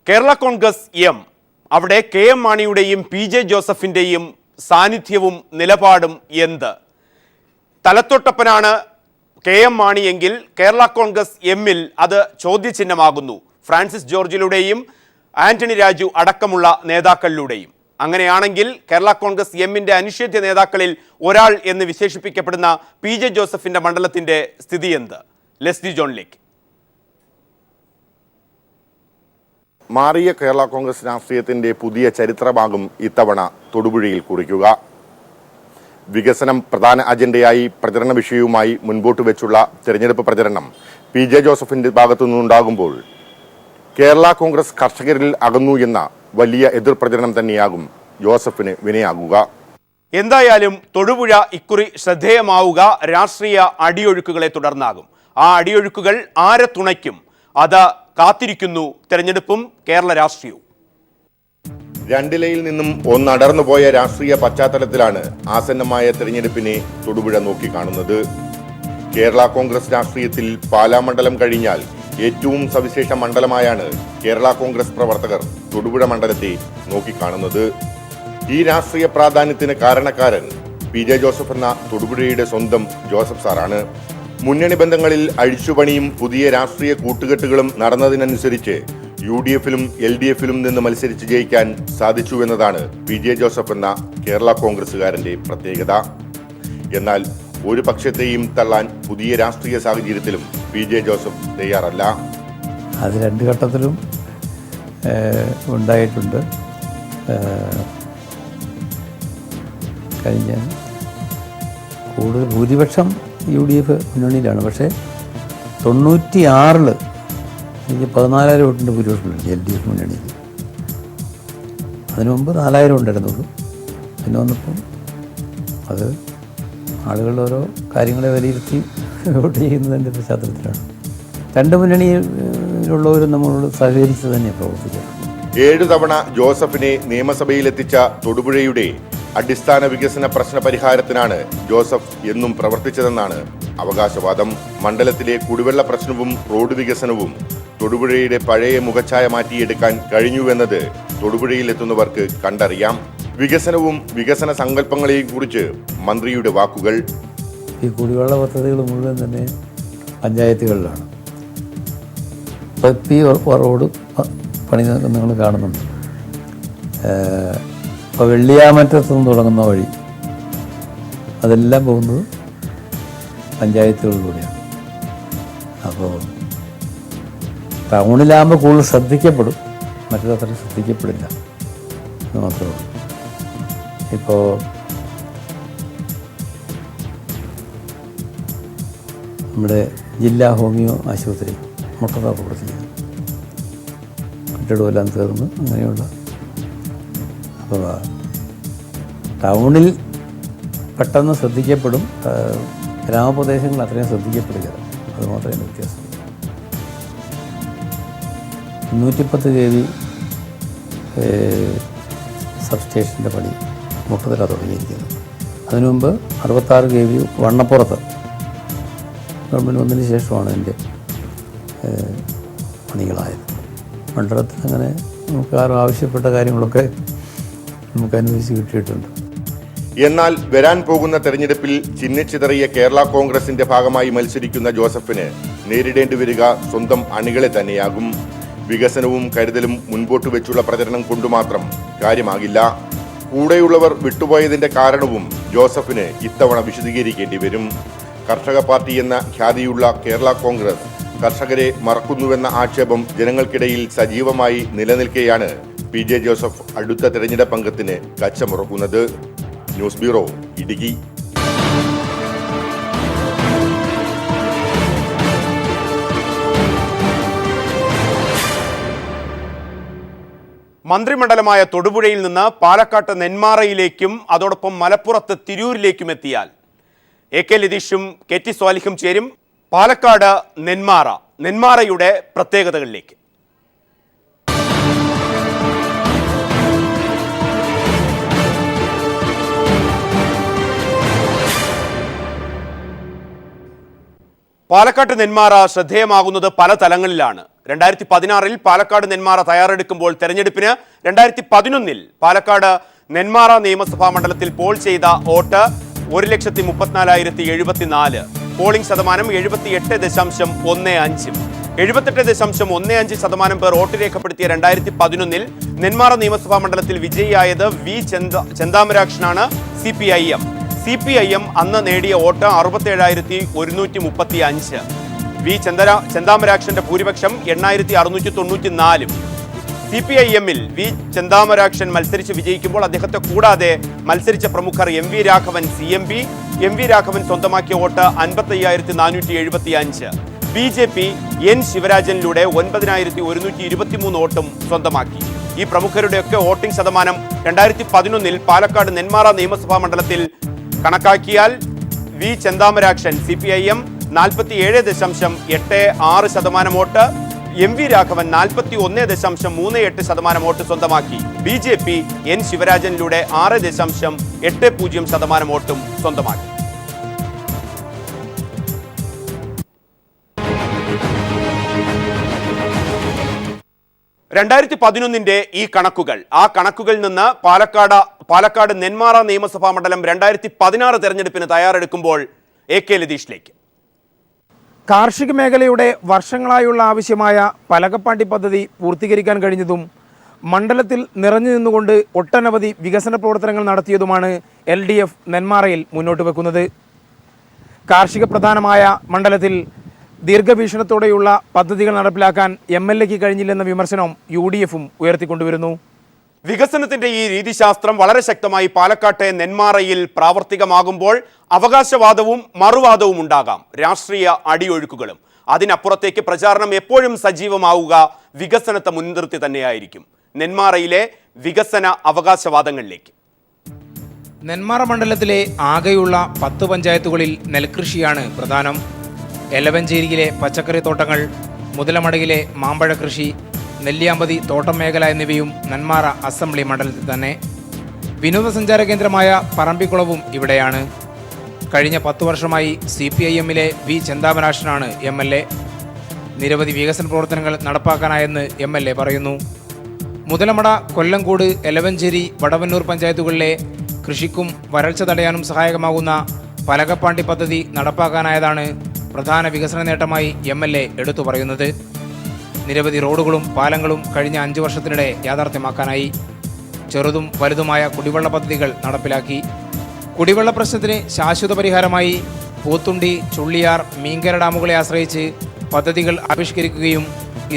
Kerala Congress M അവിടെ K M മാണിയുടെയും P J ജോസഫിൻ്റെയും സാന്നിധ്യവും നിലപാടും എന്ത്? തലത്തൊട്ടപ്പനാണ് കെ എം മാണിയെങ്കിൽ കേരള കോൺഗ്രസ് എമ്മിൽ അത് ചോദ്യചിഹ്നമാകുന്നു, ഫ്രാൻസിസ് ജോർജിലൂടെയും ആന്റണി രാജു അടക്കമുള്ള നേതാക്കളിലൂടെയും. അങ്ങനെയാണെങ്കിൽ കേരള കോൺഗ്രസ് എമ്മിൻ്റെ അനിഷേധ്യ നേതാക്കളിൽ ഒരാൾ എന്ന് വിശേഷിപ്പിക്കപ്പെടുന്ന പി ജെ ജോസഫിൻ്റെ മണ്ഡലത്തിൻ്റെ സ്ഥിതി എന്ത്? ലെസ്ലി ജോണിലേക്ക്. മാറിയ കേരള കോൺഗ്രസ് രാഷ്ട്രീയത്തിന്റെ പുതിയ ചരിത്രമാകും ഇത്തവണ തൊടുപുഴയിൽ കുറിക്കുക. വികസനം പ്രധാന അജണ്ടയായി പ്രചരണ വിഷയവുമായി മുൻപോട്ട് വെച്ചുള്ള തെരഞ്ഞെടുപ്പ് പ്രചരണം പി ജെ ജോസഫിന്റെ ഭാഗത്തു നിന്നുണ്ടാകുമ്പോൾ കേരള കോൺഗ്രസ് കർഷകരിൽ അകന്നു എന്ന വലിയ എതിർപ്രചരണം തന്നെയാകും ജോസഫിന് വിനയാകുക. എന്തായാലും തൊടുപുഴ ഇക്കുറി ശ്രദ്ധേയമാവുക രാഷ്ട്രീയ അടിയൊഴുക്കുകളെ തുടർന്നാകും. ആ അടിയൊഴുക്കുകൾ ആരെ തുണയ്ക്കും? അത് കാത്തിരിക്കുന്നു തെരഞ്ഞെടുപ്പും കേരള രാഷ്ട്രീയവും. രണ്ടിലയിൽ നിന്നും ഒന്നടർന്നുപോയ രാഷ്ട്രീയ പശ്ചാത്തലത്തിലാണ് ആസന്നമായ തെരഞ്ഞെടുപ്പിനെ തൊടുപുഴ നോക്കിക്കാണുന്നത്. കേരള കോൺഗ്രസ് രാഷ്ട്രീയത്തിൽ പാലാ മണ്ഡലം കഴിഞ്ഞാൽ ഏറ്റവും സവിശേഷ മണ്ഡലമായാണ് കേരള കോൺഗ്രസ് പ്രവർത്തകർ തൊടുപുഴ മണ്ഡലത്തെ നോക്കിക്കാണുന്നത്. ഈ രാഷ്ട്രീയ പ്രാധാന്യത്തിന് കാരണക്കാരൻ പി ജെ ജോസഫ് എന്ന തൊടുപുഴയുടെ സ്വന്തം ജോസഫ് സാറാണ്. മുന്നണി ബന്ധങ്ങളിൽ അഴിച്ചുപണിയും പുതിയ രാഷ്ട്രീയ കൂട്ടുകെട്ടുകളും നടന്നതിനനുസരിച്ച് UDFിലും LDFിലും നിന്ന് മത്സരിച്ച് ജയിക്കാൻ സാധിച്ചുവെന്നതാണ് പി ജെ ജോസഫ് എന്ന കേരള കോൺഗ്രസുകാരന്റെ പ്രത്യേകത. എന്നാൽ ഒരു പക്ഷത്തെയും തള്ളാൻ പുതിയ രാഷ്ട്രീയ സാഹചര്യത്തിലും പി ജെ ജോസഫ് തയ്യാറല്ല. അത് രണ്ട് ഘട്ടത്തിലും ഉണ്ടായിട്ടുണ്ട്. കഴിഞ്ഞ കൂടുതൽ ഭൂരിപക്ഷം UDF മുന്നണിയിലാണ്. പക്ഷേ 96 എനിക്ക് 14,000 വോട്ടിൻ്റെ ഭൂരിപക്ഷമുണ്ട് LDF മുന്നണിയിൽ. അതിനു മുമ്പ് 4,000 ഉണ്ടായിരുന്നുള്ളൂ. പിന്നെ വന്നപ്പോൾ അത് ആളുകൾ ഓരോ കാര്യങ്ങളെ വിലയിരുത്തി വോട്ട് ചെയ്യുന്നതിൻ്റെ പശ്ചാത്തലത്തിലാണ്. രണ്ട് മുന്നണിയിലുള്ളവരും നമ്മളോട് സഹകരിച്ച് തന്നെ പ്രവർത്തിക്കുന്നത്. 7 തവണ ജോസഫിനെ നിയമസഭയിലെത്തിച്ച തൊടുപുഴയുടെ അടിസ്ഥാന വികസന പ്രശ്ന പരിഹാരത്തിനാണ് ജോസഫ് എന്നും പ്രവർത്തിച്ചതെന്നാണ് അവകാശവാദം. മണ്ഡലത്തിലെ കുടിവെള്ള പ്രശ്നവും റോഡ് വികസനവും തൊടുപുഴയുടെ പഴയ മുഖച്ഛായ മാറ്റിയെടുക്കാൻ കഴിഞ്ഞുവെന്നത് തൊടുപുഴയിലെത്തുന്നവർക്ക് കണ്ടറിയാം. വികസനവും വികസന സങ്കല്പങ്ങളെയും കുറിച്ച് മന്ത്രിയുടെ വാക്കുകൾ. ഈ കുടിവെള്ള പദ്ധതികൾ മുഴുവൻ തന്നെ പഞ്ചായത്തുകളിലാണ്. ഇപ്പോൾ ഈ റോഡ് പണി നിങ്ങൾ കാണുന്നുണ്ട്. ഇപ്പോൾ വെള്ളിയാമറ്റത്ത് നിന്ന് തുടങ്ങുന്ന വഴി അതെല്ലാം പോകുന്നത് പഞ്ചായത്തുകളിലൂടെയാണ്. അപ്പോൾ ടൗണിലാകുമ്പോൾ കൂടുതൽ ശ്രദ്ധിക്കപ്പെടും, മറ്റൊരത്ര ശ്രദ്ധിക്കപ്പെടില്ല എന്ന് മാത്രമേ ഉള്ളൂ. ഇപ്പോൾ നമ്മുടെ ജില്ലാ ഹോമിയോ ആശുപത്രി മുട്ടത പ്രവർത്തിക്കുന്നു. കെട്ടിടമെല്ലാം തീർന്ന് അങ്ങനെയുള്ള. അപ്പോൾ ടൗണിൽ പെട്ടെന്ന് ശ്രദ്ധിക്കപ്പെടും, ഗ്രാമപ്രദേശങ്ങളിൽ അത്രയും ശ്രദ്ധിക്കപ്പെടുക. അത് മാത്രമേ വ്യത്യാസം. 210 kV സബ്സ്റ്റേഷൻ്റെ പണി മുട്ടതല തുടങ്ങിയിരിക്കുന്നത്. അതിനു മുമ്പ് 66 kV വണ്ണപ്പുറത്ത് ഗവൺമെൻറ് വന്നതിന് ശേഷമാണ് അതിൻ്റെ പണികളായത്. മണ്ഡലത്തിൽ അങ്ങനെ നമുക്ക് ആരും ആവശ്യപ്പെട്ട കാര്യങ്ങളൊക്കെ നമുക്ക് അനുവദിച്ച് കിട്ടിയിട്ടുണ്ട്. എന്നാൽ വരാൻ പോകുന്ന തെരഞ്ഞെടുപ്പിൽ ചിഹ്നിച്ചിതറിയ കേരള കോൺഗ്രസിന്റെ ഭാഗമായി മത്സരിക്കുന്ന ജോസഫിന് നേരിടേണ്ടി വരിക സ്വന്തം അണികളെ തന്നെയാകും. വികസനവും കരുതലും മുൻപോട്ട് വെച്ചുള്ള പ്രചരണം കൊണ്ടുമാത്രം കാര്യമാകില്ല. കൂടെയുള്ളവർ വിട്ടുപോയതിന്റെ കാരണവും ജോസഫിന് ഇത്തവണ വിശദീകരിക്കേണ്ടി വരും. കർഷക പാർട്ടി എന്ന ഖ്യാതിയുള്ള കേരള കോൺഗ്രസ് കർഷകരെ മറക്കുന്നുവെന്ന ആക്ഷേപം ജനങ്ങൾക്കിടയിൽ സജീവമായി നിലനിൽക്കെയാണ് പി ജെ ജോസഫ് അടുത്ത തെരഞ്ഞെടുപ്പ് അംഗത്തിന് കച്ചമുറക്കുന്നത്. News bureau, Idukki. മന്ത്രിമണ്ഡലമായ തൊടുപുഴയിൽ നിന്ന് പാലക്കാട്ട് നെന്മാറയിലേക്കും അതോടൊപ്പം മലപ്പുറത്ത് തിരൂരിലേക്കും എത്തിയാൽ AK ലതീഷും KT സ്വാലിഹും ചേരും. പാലക്കാട് നെന്മാറയുടെ പ്രത്യേകതകളിലേക്ക്. പാലക്കാട് നെന്മാറ ശ്രദ്ധേയമാകുന്നത് പല തലങ്ങളിലാണ്. 2016 പാലക്കാട് നെന്മാറ തയ്യാറെടുക്കുമ്പോൾ തെരഞ്ഞെടുപ്പിന് 2011 പാലക്കാട് നെന്മാറ നിയമസഭാ മണ്ഡലത്തിൽ പോൾ ചെയ്ത വോട്ട് 1,34,074. പോളിംഗ് ശതമാനം 78.15. 78.15% പേർ വോട്ട് രേഖപ്പെടുത്തിയ 2011 നെന്മാറ നിയമസഭാ മണ്ഡലത്തിൽ വിജയിയായത് വി ചെന്താമരാക്ഷനാണ്. CPIM അന്ന് നേടിയ വോട്ട് 67,135. വി ചെന്താമരാക്ഷന്റെ ഭൂരിപക്ഷം 8,694. CPIM-ൽ വി ചെന്താമരാക്ഷൻ മത്സരിച്ച് വിജയിക്കുമ്പോൾ അദ്ദേഹത്തെ കൂടാതെ മത്സരിച്ച പ്രമുഖർ MV Raghavan CMP. MV Raghavan സ്വന്തമാക്കിയ വോട്ട് 55,475. BJP N ശിവരാജനിലൂടെ 9,123 വോട്ടും സ്വന്തമാക്കി. ഈ പ്രമുഖരുടെയൊക്കെ വോട്ടിംഗ് ശതമാനം 2011 പാലക്കാട് നെന്മാറ നിയമസഭാ മണ്ഡലത്തിൽ കണക്കാക്കിയാൽ V Chenthamarakshan CPIM 47.86% vote, MV Raghavan 41.38% vote സ്വന്തമാക്കി. BJP N ശിവരാജനിലൂടെ 6.80% വോട്ടും സ്വന്തമാക്കി. ഈ കണക്കുകൾ, ആ കണക്കുകളിൽ നിന്ന് പാലക്കാട് നെന്മാറ നിയമസഭാ മണ്ഡലം 2016 തെരഞ്ഞെടുപ്പിന് തയ്യാറെടുക്കുമ്പോൾ AK ലതീഷിലേക്ക്. കാർഷിക മേഖലയുടെ വർഷങ്ങളായുള്ള ആവശ്യമായ പലകപ്പാണ്ടി പദ്ധതി പൂർത്തീകരിക്കാൻ കഴിഞ്ഞതും മണ്ഡലത്തിൽ നിറഞ്ഞു നിന്നുകൊണ്ട് ഒട്ടനവധി വികസന പ്രവർത്തനങ്ങൾ നടത്തിയതുമാണ് LDF നെന്മാറയിൽ മുന്നോട്ട് വെക്കുന്നത്. കാർഷിക പ്രധാനമായ മണ്ഡലത്തിൽ ദീർഘവീക്ഷണത്തോടെയുള്ള പദ്ധതികൾ നടപ്പിലാക്കാൻ MLAക്ക് കഴിഞ്ഞില്ലെന്ന വിമർശനം UDF-ഉം ഉയർത്തിക്കൊണ്ടുവരുന്നു. വികസനത്തിന്റെ ഈ രീതിശാസ്ത്രം വളരെ ശക്തമായി പാലക്കാട്ടെ നെന്മാറയിൽ പ്രാവർത്തികമാകുമ്പോൾ അവകാശവാദവും മറുവാദവും ഉണ്ടാകാം, രാഷ്ട്രീയ അടിയൊഴുക്കുകളും. അതിനപ്പുറത്തേക്ക് പ്രചാരണം എപ്പോഴും സജീവമാവുക വികസനത്തെ മുൻനിർത്തി തന്നെയായിരിക്കും. നെന്മാറയിലെ വികസന അവകാശവാദങ്ങളിലേക്ക്. നെന്മാറ മണ്ഡലത്തിലെ ആകെയുള്ള 10 പഞ്ചായത്തുകളിൽ നെൽകൃഷിയാണ് പ്രധാനം. എലവഞ്ചേരിയിലെ പച്ചക്കറി തോട്ടങ്ങൾ, മുതലമടയിലെ മാമ്പഴ കൃഷി, നെല്ലിയാമ്പതി തോട്ടം മേഖല എന്നിവയും നെന്മാറ അസംബ്ലി മണ്ഡലത്തിൽ തന്നെ. വിനോദസഞ്ചാര കേന്ദ്രമായ പറമ്പിക്കുളവും ഇവിടെയാണ്. കഴിഞ്ഞ 10 വർഷമായി CPIM-ലെ വി ചെന്താമരാക്ഷനാണ് MLA. നിരവധി വികസന പ്രവർത്തനങ്ങൾ നടപ്പാക്കാനായെന്ന് MLA പറയുന്നു. മുതലമട, കൊല്ലങ്കോട്, എലവഞ്ചേരി, വടവന്നൂർ പഞ്ചായത്തുകളിലെ കൃഷിക്കും വരൾച്ച തടയാനും സഹായകമാകുന്ന പലകപ്പാണ്ടി പദ്ധതി നടപ്പാക്കാനായതാണ് പ്രധാന വികസന നേട്ടമായി MLA എടുത്തു പറയുന്നത്. നിരവധി റോഡുകളും പാലങ്ങളും കഴിഞ്ഞ 5 വർഷത്തിനിടെ യാഥാർത്ഥ്യമാക്കാനായി. ചെറുതും വലുതുമായ കുടിവെള്ള പദ്ധതികൾ നടപ്പിലാക്കി. കുടിവെള്ള പ്രശ്നത്തിന് ശാശ്വത പരിഹാരമായി പോത്തുണ്ടി, ചുള്ളിയാർ, മീങ്കര ഡാമുകളെ ആശ്രയിച്ച് പദ്ധതികൾ ആവിഷ്കരിക്കുകയും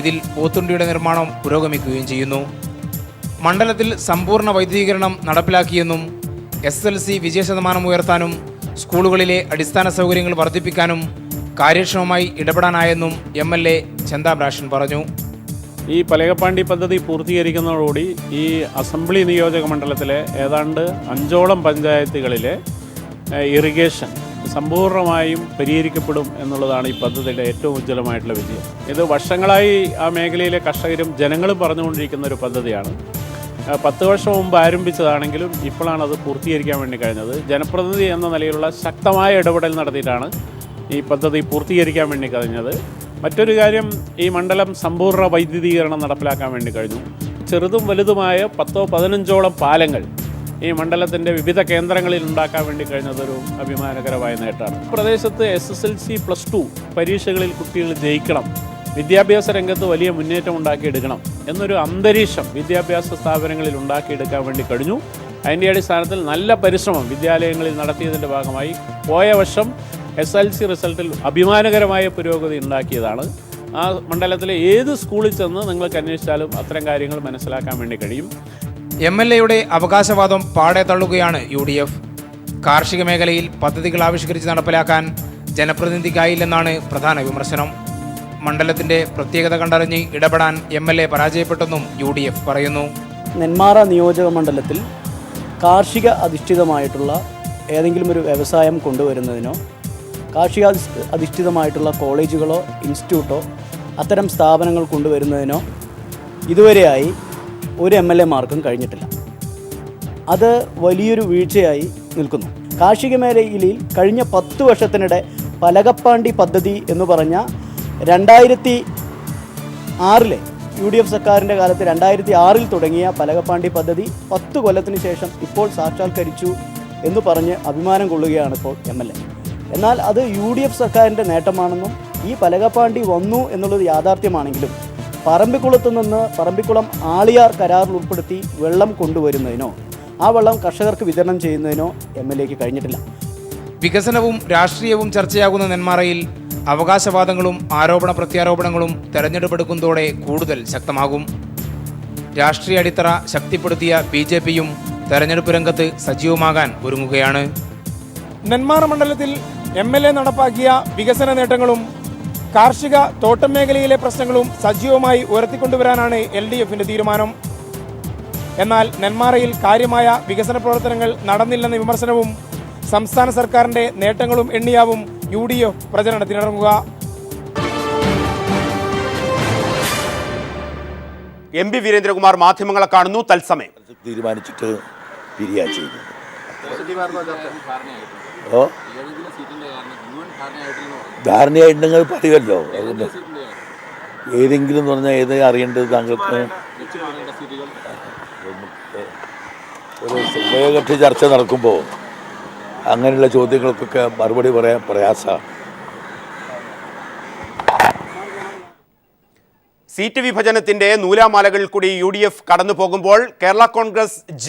ഇതിൽ പോത്തുണ്ടിയുടെ നിർമ്മാണം പുരോഗമിക്കുകയും ചെയ്യുന്നു. മണ്ഡലത്തിൽ സമ്പൂർണ്ണ വൈദ്യുതീകരണം നടപ്പിലാക്കിയെന്നും SSLC വിജയശതമാനം ഉയർത്താനും സ്കൂളുകളിലെ അടിസ്ഥാന സൗകര്യങ്ങൾ വർദ്ധിപ്പിക്കാനും കാര്യക്ഷമമായി ഇടപെടാനായെന്നും MLA ചെന്താമരാക്ഷൻ പറഞ്ഞു. ഈ പലകപ്പാണ്ടി പദ്ധതി പൂർത്തീകരിക്കുന്നതോടുകൂടി ഈ അസംബ്ലി നിയോജക മണ്ഡലത്തിലെ ഏതാണ്ട് 5ഓളം പഞ്ചായത്തുകളിലെ ഇറിഗേഷൻ സമ്പൂർണ്ണമായും പരിഹരിക്കപ്പെടും എന്നുള്ളതാണ് ഈ പദ്ധതിയുടെ ഏറ്റവും ഉജ്ജ്വലമായിട്ടുള്ള വിജയം. ഇത് വർഷങ്ങളായി ആ മേഖലയിലെ കർഷകരും ജനങ്ങളും പറഞ്ഞുകൊണ്ടിരിക്കുന്ന ഒരു പദ്ധതിയാണ്. 10 വർഷം മുമ്പ് ആരംഭിച്ചതാണെങ്കിലും ഇപ്പോഴാണ് അത് പൂർത്തീകരിക്കാൻ വേണ്ടി കഴിഞ്ഞത്. ജനപ്രതിനിധി എന്ന നിലയിലുള്ള ശക്തമായ ഇടപെടൽ നടത്തിയിട്ടാണ് ഈ പദ്ധതി പൂർത്തീകരിക്കാൻ വേണ്ടി കഴിഞ്ഞത്. മറ്റൊരു കാര്യം, ഈ മണ്ഡലം സമ്പൂർണ്ണ വൈദ്യുതീകരണം നടപ്പിലാക്കാൻ വേണ്ടി കഴിഞ്ഞു. ചെറുതും വലുതുമായ 10-15ഓളം പാലങ്ങൾ ഈ മണ്ഡലത്തിൻ്റെ വിവിധ കേന്ദ്രങ്ങളിൽ ഉണ്ടാക്കാൻ വേണ്ടി കഴിഞ്ഞതൊരു അഭിമാനകരമായ നേട്ടമാണ്. പ്രദേശത്ത് SSLC+2 പരീക്ഷകളിൽ കുട്ടികൾ ജയിക്കണം, വിദ്യാഭ്യാസ രംഗത്ത് വലിയ മുന്നേറ്റം ഉണ്ടാക്കിയെടുക്കണം എന്നൊരു അന്തരീക്ഷം വിദ്യാഭ്യാസ സ്ഥാപനങ്ങളിൽ ഉണ്ടാക്കിയെടുക്കാൻ വേണ്ടി കഴിഞ്ഞു. അതിൻ്റെ അടിസ്ഥാനത്തിൽ നല്ല പരിശ്രമം വിദ്യാലയങ്ങളിൽ നടത്തിയതിൻ്റെ ഭാഗമായി പോയ വർഷം SSLC റിസൾട്ടിൽ അഭിമാനകരമായ പുരോഗതി ഉണ്ടാക്കിയതാണ്. ആ മണ്ഡലത്തിലെ ഏത് സ്കൂളിൽ ചെന്ന് നിങ്ങൾക്ക് അന്വേഷിച്ചാലും അത്തരം കാര്യങ്ങൾ മനസ്സിലാക്കാൻ വേണ്ടി കഴിയും. MLAയുടെ അവകാശവാദം പാടെ തള്ളുകയാണ് UDF. കാർഷിക മേഖലയിൽ പദ്ധതികൾ ആവിഷ്കരിച്ച് നടപ്പിലാക്കാൻ ജനപ്രതിനിധിക്കായില്ലെന്നാണ് പ്രധാന വിമർശനം. മണ്ഡലത്തിന്റെ പ്രത്യേകത കണ്ടറിഞ്ഞ് ഇടപെടാൻ MLA പരാജയപ്പെട്ടെന്നും UDF പറയുന്നു. നെന്മാറ നിയോജക മണ്ഡലത്തിൽ കാർഷിക അധിഷ്ഠിതമായിട്ടുള്ള ഏതെങ്കിലും ഒരു വ്യവസായം കൊണ്ടുവരുന്നതിനോ കാർഷിക അധിഷ്ഠിതമായിട്ടുള്ള കോളേജുകളോ ഇൻസ്റ്റിറ്റ്യൂട്ടോ അത്തരം സ്ഥാപനങ്ങൾ കൊണ്ടുവരുന്നതിനോ ഇതുവരെയായി ഒരു MLAമാർക്കും കഴിഞ്ഞിട്ടില്ല. അത് വലിയൊരു വീഴ്ചയായി നിൽക്കുന്നു. കാർഷിക മേഖലയിൽ കഴിഞ്ഞ 10 വർഷത്തിനിടെ പലകപ്പാണ്ടി പദ്ധതി എന്ന് പറഞ്ഞ 2006 UDF സർക്കാരിൻ്റെ കാലത്ത് 2006 തുടങ്ങിയ പലകപ്പാണ്ടി പദ്ധതി 10 കൊല്ലത്തിന് ശേഷം ഇപ്പോൾ സാക്ഷാത്കരിച്ചു എന്ന് പറഞ്ഞ് അഭിമാനം കൊള്ളുകയാണ് ഇപ്പോൾ MLA. എന്നാൽ അത് UDF സർക്കാരിൻ്റെ നേട്ടമാണെന്നും ഈ പലകപ്പാണ്ടി വന്നു എന്നുള്ളത് യാഥാർത്ഥ്യമാണെങ്കിലും പറമ്പിക്കുളം ആളിയാർ കരാറിൽ ഉൾപ്പെടുത്തി വെള്ളം കൊണ്ടുവരുന്നതിനോ ആ വെള്ളം കർഷകർക്ക് വിതരണം ചെയ്യുന്നതിനോ MLAക്ക് കഴിഞ്ഞിട്ടില്ല. വികസനവും രാഷ്ട്രീയവും ചർച്ചയാകുന്ന നെന്മാറയിൽ അവകാശവാദങ്ങളും ആരോപണ പ്രത്യാരോപണങ്ങളും തെരഞ്ഞെടുപ്പെടുക്കുന്നതോടെ കൂടുതൽ ശക്തമാകും. രാഷ്ട്രീയ അടിത്തറ ശക്തിപ്പെടുത്തിയ BJPയും തെരഞ്ഞെടുപ്പ് രംഗത്ത് സജീവമാകാൻ ഒരുങ്ങുകയാണ്. നെന്മാറ മണ്ഡലത്തിൽ MLA നടപ്പാക്കിയ വികസന നേട്ടങ്ങളും കാർഷിക തോട്ടം മേഖലയിലെ പ്രശ്നങ്ങളും സജീവമായി ഉയർത്തിക്കൊണ്ടുവരാനാണ് LDFന്റെ തീരുമാനം. എന്നാൽ നെന്മാറയിൽ കാര്യമായ വികസന പ്രവർത്തനങ്ങൾ നടന്നില്ലെന്ന വിമർശനവും സംസ്ഥാന സർക്കാരിന്റെ നേട്ടങ്ങളും എണ്ണിയാവും UDF പ്രചരണത്തിനിറങ്ങുക. MP വീരേന്ദ്രകുമാർ മാധ്യമങ്ങളെ കാണുന്നു തത്സമയം. തീരുമാനിച്ചിട്ട് പിരിയാ ചെയ്തു. ധാരണയായിട്ടുണ്ടെങ്കിൽ പറയുമല്ലോ. അതിൻ്റെ ഏതെങ്കിലും എന്ന് പറഞ്ഞാൽ ഏത് അറിയേണ്ടത് താങ്കൾക്ക്? ഒരു ഉഭയകക്ഷി ചർച്ച നടക്കുമ്പോൾ അങ്ങനെയുള്ള ചോദ്യങ്ങൾക്കൊക്കെ മറുപടി പറയാൻ പ്രയാസമാണ്. സീറ്റ് വിഭജനത്തിന്റെ നൂലാമാലകളിൽ കൂടി UDF കടന്നു പോകുമ്പോൾ കേരള കോൺഗ്രസ് J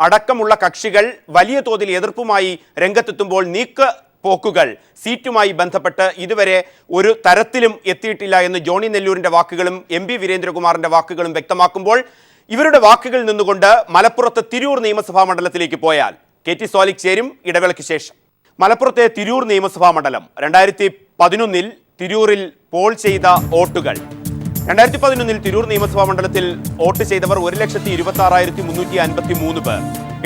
അടക്കമുള്ള കക്ഷികൾ വലിയ തോതിൽ എതിർപ്പുമായി രംഗത്തെത്തുമ്പോൾ നീക്കുപോക്കുകൾ സീറ്റുമായി ബന്ധപ്പെട്ട് ഇതുവരെ ഒരു തരത്തിലും എത്തിയിട്ടില്ല എന്ന് ജോണി നെല്ലൂരിന്റെ വാക്കുകളും MP വീരേന്ദ്രകുമാറിന്റെ വാക്കുകളും വ്യക്തമാക്കുമ്പോൾ ഇവരുടെ വാക്കുകളിൽ നിന്നുകൊണ്ട് മലപ്പുറത്ത് തിരൂർ നിയമസഭാ മണ്ഡലത്തിലേക്ക് പോയാൽ KT സോലിക് ചേരും ഇടവേളയ്ക്ക് ശേഷം. മലപ്പുറത്തെ തിരൂർ നിയമസഭാ മണ്ഡലം 2011 തിരൂരിൽ പോൾ ചെയ്ത വോട്ടുകൾ 2011 തിരൂർ നിയമസഭാ മണ്ഡലത്തിൽ വോട്ട് ചെയ്തവർ 1,26,353 പേർ.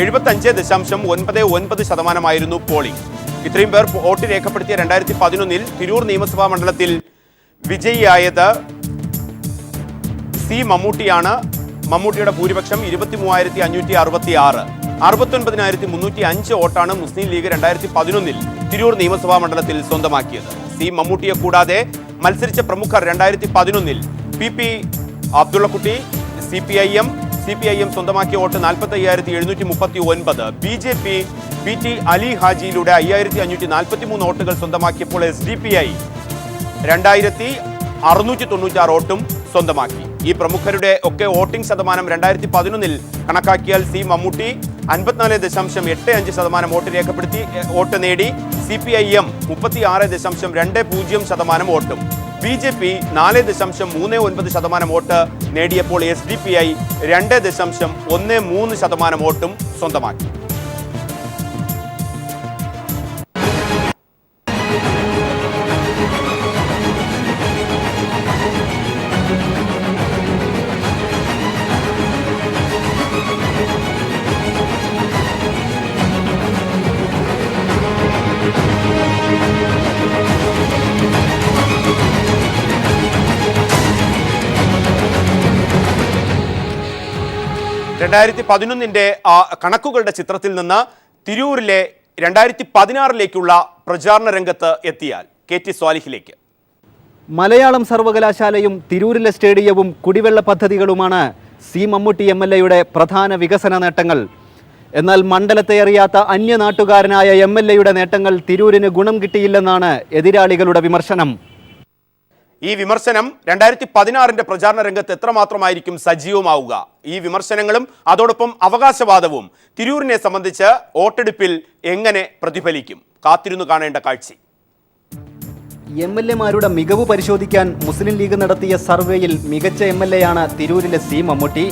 75.99% പോളിംഗ്. ഇത്രയും പേർ വോട്ട് രേഖപ്പെടുത്തിയ 2011 തിരൂർ നിയമസഭാ മണ്ഡലത്തിൽ വിജയിയായത് C മമ്മൂട്ടിയാണ്. മമ്മൂട്ടിയുടെ ഭൂരിപക്ഷം 23,566. 69,305 വോട്ടാണ് മുസ്ലിം ലീഗ് 2011 തിരൂർ നിയമസഭാ മണ്ഡലത്തിൽ സ്വന്തമാക്കിയത്. C മമ്മൂട്ടിയെ കൂടാതെ മത്സരിച്ച പ്രമുഖർ 2011 PP അബ്ദുള്ളക്കുട്ടി CPIM സ്വന്തമാക്കിയ വോട്ട് 45,739. BJP PT അലി ഹാജിയിലൂടെ 5,543 വോട്ടുകൾ സ്വന്തമാക്കിയപ്പോൾ SDPI 2,696 വോട്ടും സ്വന്തമാക്കി. ഈ പ്രമുഖരുടെ ഒക്കെ വോട്ടിംഗ് ശതമാനം 2011 കണക്കാക്കിയാൽ C മമ്മൂട്ടി 54.85% വോട്ട് രേഖപ്പെടുത്തി വോട്ട് നേടി. CPIM 36.20% വോട്ടും BJP 4.39% വോട്ട് നേടിയപ്പോൾ SDPI 2.13% വോട്ടും സ്വന്തമാക്കി. ന്റെ കണക്കുകളുടെ ചിത്രത്തിൽ നിന്ന് തിരൂരിലെ 2016 പ്രചാരണ രംഗത്ത് എത്തിയാൽ KT സ്വാലിഹിലേക്ക്. മലയാളം സർവകലാശാലയും തിരൂരിലെ സ്റ്റേഡിയവും കുടിവെള്ള പദ്ധതികളുമാണ് C മമ്മൂട്ടി MLAയുടെ പ്രധാന വികസന നേട്ടങ്ങൾ. എന്നാൽ മണ്ഡലത്തെ അറിയാത്ത അന്യനാട്ടുകാരനായ MLAയുടെ നേട്ടങ്ങൾ തിരൂരിന് ഗുണം കിട്ടിയില്ലെന്നാണ് എതിരാളികളുടെ വിമർശനം. ഈ വിമർശനം 2016 പ്രചാരണ രംഗത്ത് എത്രമാത്രമായിരിക്കും സജീവമാവുക? ഈ വിമർശനങ്ങളും അതോടൊപ്പം അവകാശവാദവും തിരൂരിനെ സംബന്ധിച്ച് വോട്ടെടുപ്പിൽ എങ്ങനെ പ്രതിഫലിക്കും? കാത്തിരുന്നു കാണേണ്ട കാഴ്ച. MLAമാരുടെ മികവ് പരിശോധിക്കാൻ മുസ്ലിം ലീഗ് നടത്തിയ സർവേയിൽ മികച്ച MLAയാണ് തിരൂരിലെ C മമ്മൂട്ടി.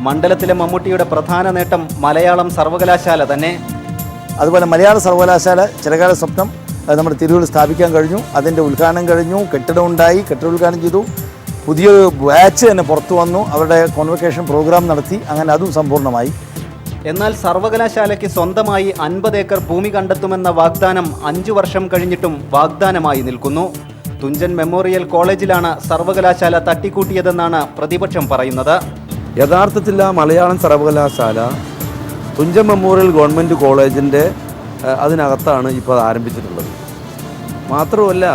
മണ്ഡലത്തിലെ മമ്മൂട്ടിയുടെ പ്രധാന നേട്ടം മലയാളം സർവകലാശാല തന്നെ. അതുപോലെ മലയാള സർവകലാശാല ചിരകാല സ്വപ്നം നമ്മുടെ തിരൂരിൽ സ്ഥാപിക്കാൻ കഴിഞ്ഞു. അതിൻ്റെ ഉദ്ഘാടനം കഴിഞ്ഞു, കെട്ടിടം ഉണ്ടായി, കെട്ടിടം ഉദ്ഘാടനം ചെയ്തു, പുതിയൊരു ബാച്ച് തന്നെ പുറത്തു വന്നു, അവരുടെ കോൺവക്കേഷൻ പ്രോഗ്രാം നടത്തി, അങ്ങനെ അതും സമ്പൂർണ്ണമായി. എന്നാൽ സർവകലാശാലയ്ക്ക് സ്വന്തമായി 50 ഏക്കർ ഭൂമി കണ്ടെത്തുമെന്ന വാഗ്ദാനം 5 വർഷം കഴിഞ്ഞിട്ടും വാഗ്ദാനമായി നിൽക്കുന്നു. തുഞ്ചൻ മെമ്മോറിയൽ കോളേജിലാണ് സർവകലാശാല തട്ടിക്കൂട്ടിയതെന്നാണ് പ്രതിപക്ഷം പറയുന്നത്. യഥാർത്ഥത്തിൽ മലയാളം സർവകലാശാല തുഞ്ചൻ മെമ്മോറിയൽ ഗവൺമെൻറ് കോളേജിൻ്റെ അതിനകത്താണ് ഇപ്പോൾ ആരംഭിച്ചിട്ടുള്ളത്. മാത്രമല്ല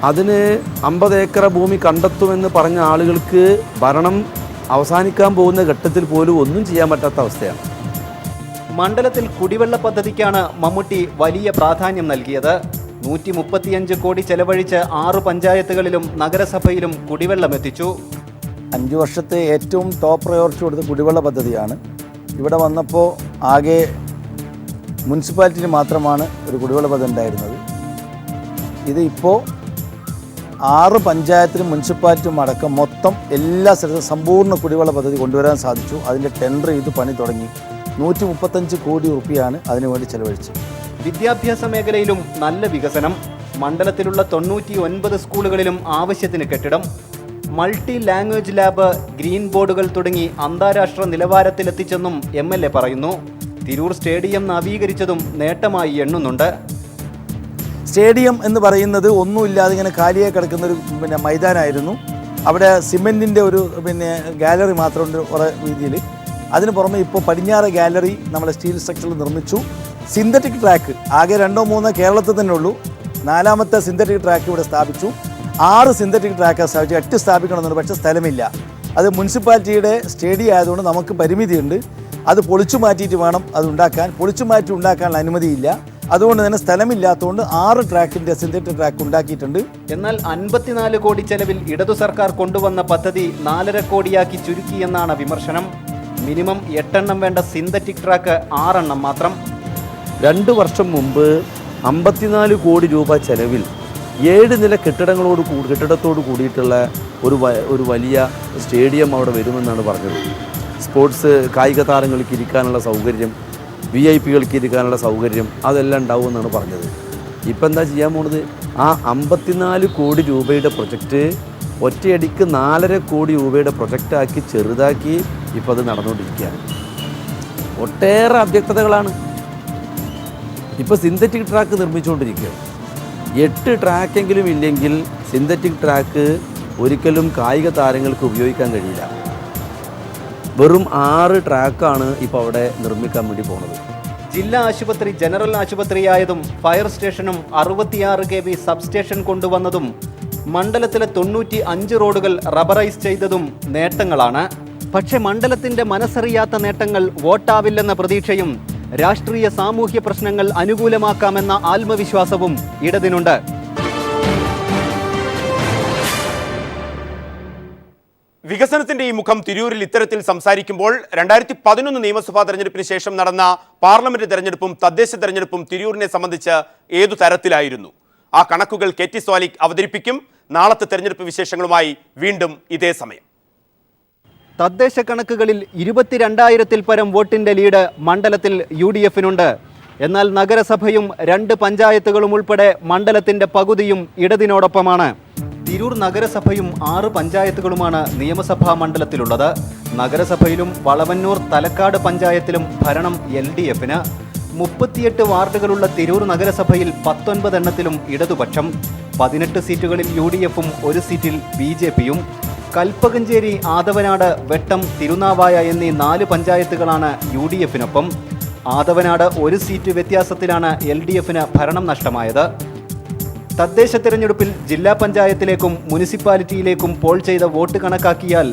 അതിന് 50 ഏക്കർ ഭൂമി കണ്ടെത്തുമെന്ന് പറഞ്ഞ ആളുകൾക്ക് ഭരണം അവസാനിക്കാൻ പോകുന്ന ഘട്ടത്തിൽ പോലും ഒന്നും ചെയ്യാൻ പറ്റാത്ത അവസ്ഥയാണ്. മണ്ഡലത്തിൽ കുടിവെള്ള പദ്ധതിക്കാണ് മമ്മൂട്ടി വലിയ പ്രാധാന്യം നൽകിയത്. 135 കോടി ചെലവഴിച്ച് 6 പഞ്ചായത്തുകളിലും നഗരസഭയിലും കുടിവെള്ളം എത്തിച്ചു. 5 വർഷത്തെ ഏറ്റവും ടോപ്പ് പ്രയോറിറ്റി കൊടുത്ത കുടിവെള്ള പദ്ധതിയാണ്. ഇവിടെ വന്നപ്പോൾ ആകെ മുനിസിപ്പാലിറ്റിയിൽ മാത്രമാണ് ഒരു കുടിവെള്ള പദ്ധതി ഉണ്ടായിരുന്നത്. ഇത് ഇപ്പോൾ 6 പഞ്ചായത്തിലും മുനിസിപ്പാലിറ്റിയും അടക്കം മൊത്തം എല്ലാ സ്ഥലത്തും സമ്പൂർണ്ണ കുടിവെള്ള പദ്ധതി കൊണ്ടുവരാൻ സാധിച്ചു. അതിൻ്റെ ടെൻഡർ ചെയ്ത് പണി തുടങ്ങി. 135 കോടി റുപ്യയാണ് അതിനുവേണ്ടി ചെലവഴിച്ചത്. വിദ്യാഭ്യാസ മേഖലയിലും നല്ല വികസനം. മണ്ഡലത്തിലുള്ള 99 സ്കൂളുകളിലും ആവശ്യത്തിന് കെട്ടിടം, മൾട്ടി ലാംഗ്വേജ് ലാബ്, ഗ്രീൻ ബോർഡുകൾ തുടങ്ങി അന്താരാഷ്ട്ര നിലവാരത്തിലെത്തിച്ചെന്നും MLA പറയുന്നു. തിരൂർ സ്റ്റേഡിയം നവീകരിച്ചതും നേട്ടമായി എണ്ണുന്നുണ്ട്. സ്റ്റേഡിയം എന്ന് പറയുന്നത് ഒന്നുമില്ലാതെ ഇങ്ങനെ കാലിയായി കിടക്കുന്നൊരു മൈതാനമായിരുന്നു. അവിടെ സിമെൻറ്റിൻ്റെ ഒരു ഗാലറി മാത്രമുണ്ട് കുറേ രീതിയിൽ. അതിന് പുറമെ ഇപ്പോൾ പടിഞ്ഞാറ് ഗാലറി നമ്മുടെ സ്റ്റീൽ സ്ട്രക്ചറിൽ നിർമ്മിച്ചു. സിന്തറ്റിക് ട്രാക്ക് ആകെ 2-3 കേരളത്തിൽ തന്നെ ഉള്ളൂ. 4ാമത്തെ സിന്തറ്റിക് ട്രാക്ക് ഇവിടെ സ്ഥാപിച്ചു. 6 സിന്തറ്റിക് ട്രാക്ക് സ്ഥാപിച്ചു. 8 സ്ഥാപിക്കണമെന്നുണ്ട്, പക്ഷേ സ്ഥലമില്ല. അത് മുനിസിപ്പാലിറ്റിയുടെ സ്റ്റേഡിയം ആയതുകൊണ്ട് നമുക്ക് പരിമിതിയുണ്ട്. അത് പൊളിച്ചു മാറ്റിയിട്ട് വേണം അത് ഉണ്ടാക്കാൻ. പൊളിച്ചു മാറ്റി ഉണ്ടാക്കാനുള്ള അനുമതിയില്ല. അതുകൊണ്ട് തന്നെ സ്ഥലമില്ലാത്തതുകൊണ്ട് 6 ട്രാക്കിൻ്റെ സിന്തറ്റിക് ട്രാക്ക് ഉണ്ടാക്കിയിട്ടുണ്ട്. എന്നാൽ 54 കോടി ചെലവിൽ ഇടതു സർക്കാർ കൊണ്ടുവന്ന പദ്ധതി 4.5 കോടിയാക്കി ചുരുക്കിയെന്നാണ് വിമർശനം. മിനിമം 8 എണ്ണം വേണ്ട സിന്തറ്റിക് ട്രാക്ക് 6 എണ്ണം മാത്രം. 2 വർഷം മുമ്പ് 54 കോടി രൂപ ചെലവിൽ 7 നില കെട്ടിടത്തോട് കൂടിയിട്ടുള്ള ഒരു വലിയ സ്റ്റേഡിയം അവിടെ വരുമെന്നാണ് പറഞ്ഞത്. സ്പോർട്സ് കായിക താരങ്ങൾക്ക് ഇരിക്കാനുള്ള സൗകര്യം, VIP-കൾക്ക് ഇരിക്കാനുള്ള സൗകര്യം അതെല്ലാം ഉണ്ടാവുമെന്നാണ് പറഞ്ഞത്. ഇപ്പം എന്താ ചെയ്യാൻ പോണത്? ആ 54 കോടി രൂപയുടെ പ്രൊജക്റ്റ് ഒറ്റയടിക്ക് 4.5 കോടി രൂപയുടെ പ്രൊജക്റ്റാക്കി ചെറുതാക്കി ഇപ്പോൾ അത് നടന്നുകൊണ്ടിരിക്കുകയാണ്. ഒട്ടേറെ അവ്യക്തതകളാണ്. ഇപ്പോൾ സിന്തറ്റിക് ട്രാക്ക് നിർമ്മിച്ചുകൊണ്ടിരിക്കുകയാണ്. 8 ട്രാക്കെങ്കിലും ഇല്ലെങ്കിൽ സിന്തറ്റിക് ട്രാക്ക് ഒരിക്കലും കായിക താരങ്ങൾക്ക് ഉപയോഗിക്കാൻ കഴിയില്ല. വെറും 6 ട്രാക്കാണ് ഇപ്പോൾ അവിടെ നിർമ്മിക്കാൻ വേണ്ടി പോകുന്നത്. ജില്ലാ ആശുപത്രി ജനറൽ ആശുപത്രിയായതും ഫയർ സ്റ്റേഷനും 66 kV സബ്സ്റ്റേഷൻ കൊണ്ടുവന്നതും മണ്ഡലത്തിലെ 95 റോഡുകൾ റബ്ബറൈസ് ചെയ്തതും നേട്ടങ്ങളാണ്. പക്ഷേ മണ്ഡലത്തിന്റെ മനസ്സറിയാത്ത നേട്ടങ്ങൾ വോട്ടാവില്ലെന്ന പ്രതീക്ഷയും രാഷ്ട്രീയ സാമൂഹ്യ പ്രശ്നങ്ങൾ അനുകൂലമാക്കാമെന്ന ആത്മവിശ്വാസവും ഇടതിനുണ്ട്. വികസനത്തിന്റെ ഈ മുഖം തിരൂരിൽ ഇത്തരത്തിൽ സംസാരിക്കുമ്പോൾ 2011 നിയമസഭാ തെരഞ്ഞെടുപ്പിന് ശേഷം നടന്ന പാർലമെന്റ് തെരഞ്ഞെടുപ്പും തദ്ദേശ തെരഞ്ഞെടുപ്പും തിരൂരിനെ സംബന്ധിച്ച് ഏതു തരത്തിലായിരുന്നു? ആ കണക്കുകൾ KT സ്വാലിക് അവതരിപ്പിക്കും. നാളത്തെ തെരഞ്ഞെടുപ്പ് വിശേഷങ്ങളുമായി വീണ്ടും ഇതേ സമയം. തദ്ദേശ കണക്കുകളിൽ 22,000-ൽ പരം വോട്ടിന്റെ ലീഡ് മണ്ഡലത്തിൽ UDF-നുണ്ട്. എന്നാൽ നഗരസഭയും 2 പഞ്ചായത്തുകളും ഉൾപ്പെടെ മണ്ഡലത്തിന്റെ പകുതിയും ഇടതിനോടൊപ്പമാണ്. തിരൂർ നഗരസഭയും 6 പഞ്ചായത്തുകളുമാണ് നിയമസഭാ മണ്ഡലത്തിലുള്ളത്. നഗരസഭയിലും വളവന്നൂർ തലക്കാട് പഞ്ചായത്തിലും ഭരണം LDF-ന്. 38 വാർഡുകളുള്ള തിരൂർ നഗരസഭയിൽ 19 എണ്ണത്തിലും ഇടതുപക്ഷം. 18 സീറ്റുകളിൽ UDF-ഉം 1 സീറ്റിൽ BJP-യും. കൽപ്പകഞ്ചേരി, ആദവനാട്, വെട്ടം, തിരുനാവായ എന്നീ 4 പഞ്ചായത്തുകളാണ് UDF-നൊപ്പം. ആദവനാട് 1 സീറ്റ് വ്യത്യാസത്തിലാണ് LDF-ന് ഭരണം നഷ്ടമായത്. തദ്ദേശ തെരഞ്ഞെടുപ്പിൽ ജില്ലാ പഞ്ചായത്തിലേക്കും മുനിസിപ്പാലിറ്റിയിലേക്കും പോൾ ചെയ്ത വോട്ട് കണക്കാക്കിയാൽ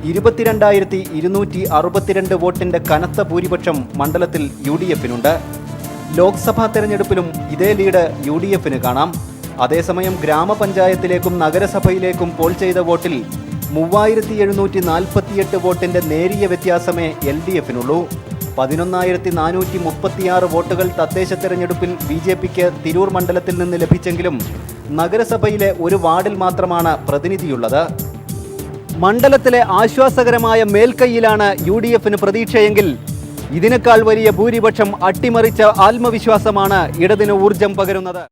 22,262 വോട്ടിന്റെ കനത്ത ഭൂരിപക്ഷം മണ്ഡലത്തിൽ UDF-നുണ്ട്. ലോക്സഭാ തെരഞ്ഞെടുപ്പിലും ഇതേ ലീഡ് UDF-ന് കാണാം. അതേസമയം ഗ്രാമപഞ്ചായത്തിലേക്കും നഗരസഭയിലേക്കും പോൾ ചെയ്ത വോട്ടിൽ 3,748 വോട്ടിന്റെ നേരിയ വ്യത്യാസമേ LDF-നുള്ളൂ. 11,436 വോട്ടുകൾ തദ്ദേശ തെരഞ്ഞെടുപ്പിൽ BJP-ക്ക് തിരൂർ മണ്ഡലത്തിൽ നിന്ന് ലഭിച്ചെങ്കിലും നഗരസഭയിലെ 1 വാർഡിൽ മാത്രമാണ് പ്രതിനിധിയുള്ളത്. മണ്ഡലത്തിലെ ആശ്വാസകരമായ മേൽക്കൈയിലാണ് UDF-ന് പ്രതീക്ഷയെങ്കിൽ ഇതിനേക്കാൾ വലിയ ഭൂരിപക്ഷം അട്ടിമറിച്ച ആത്മവിശ്വാസമാണ് ഇടതിന് ഊർജം പകരുന്നത്.